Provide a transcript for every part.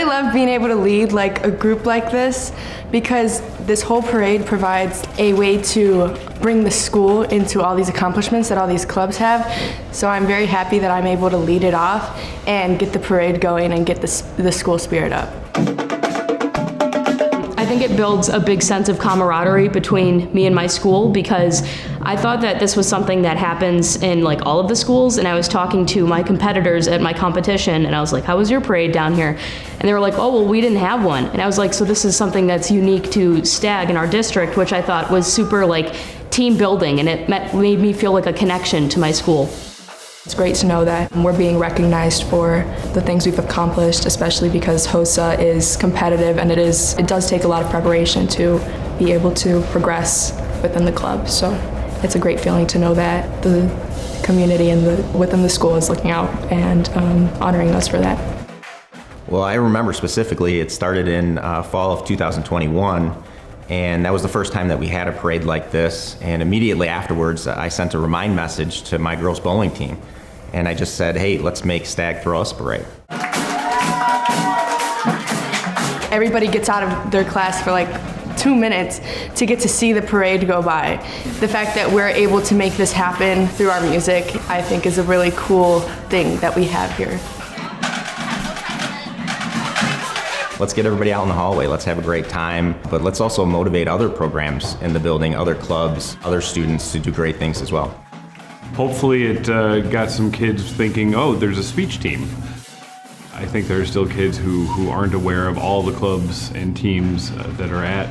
really love being able to lead like a group like this because this whole parade provides a way to bring the school into all these accomplishments that all these clubs have. So I'm very happy that I'm able to lead it off and get the parade going and get the school spirit up. I think it builds a big sense of camaraderie between me and my school because I thought that this was something that happens in like all of the schools, and I was talking to my competitors at my competition and I was like, how was your parade down here? And they were like, oh, well, we didn't have one. And I was like, so this is something that's unique to Stag in our district, which I thought was super like team building, and it made me feel like a connection to my school. It's great to know that we're being recognized for the things we've accomplished, especially because HOSA is competitive and it does take a lot of preparation to be able to progress within the club. So it's a great feeling to know that the community and within the school is looking out and honoring us for that. Well, I remember specifically it started in fall of 2021. And that was the first time that we had a parade like this. And immediately afterwards, I sent a remind message to my girls' bowling team. And I just said, hey, let's make Stag throw us a parade. Everybody gets out of their class for like 2 minutes to get to see the parade go by. The fact that we're able to make this happen through our music, I think is a really cool thing that we have here. Let's get everybody out in the hallway, let's have a great time, but let's also motivate other programs in the building, other clubs, other students to do great things as well. Hopefully it got some kids thinking, oh, there's a speech team. I think there are still kids who aren't aware of all the clubs and teams that are at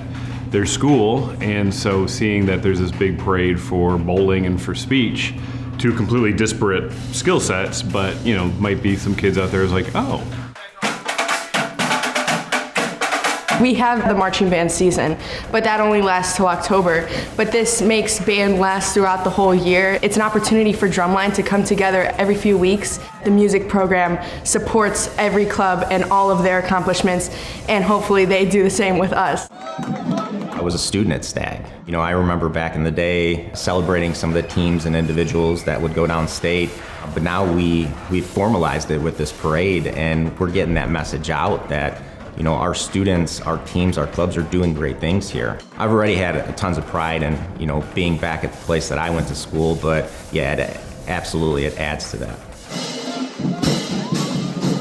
their school, and so seeing that there's this big parade for bowling and for speech, two completely disparate skill sets, but you know, might be some kids out there who's like, oh. We have the marching band season, but that only lasts till October. But this makes band last throughout the whole year. It's an opportunity for Drumline to come together every few weeks. The music program supports every club and all of their accomplishments, and hopefully they do the same with us. I was a student at Stag. You know, I remember back in the day celebrating some of the teams and individuals that would go downstate, but now we've formalized it with this parade, and we're getting that message out that you know, our students, our teams, our clubs are doing great things here. I've already had tons of pride in, you know, being back at the place that I went to school, but yeah, absolutely it adds to that.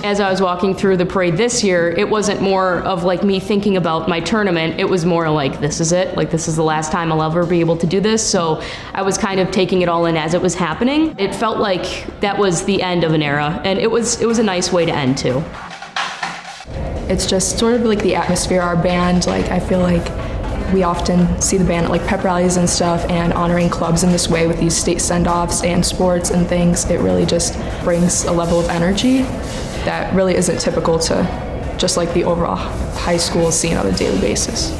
As I was walking through the parade this year, it wasn't more of like me thinking about my tournament, it was more like, this is it, like this is the last time I'll ever be able to do this, so I was kind of taking it all in as it was happening. It felt like that was the end of an era, and it was a nice way to end too. It's just sort of like the atmosphere, our band, like I feel like we often see the band at like pep rallies and stuff, and honoring clubs in this way with these state send-offs and sports and things, it really just brings a level of energy that really isn't typical to just like the overall high school scene on a daily basis.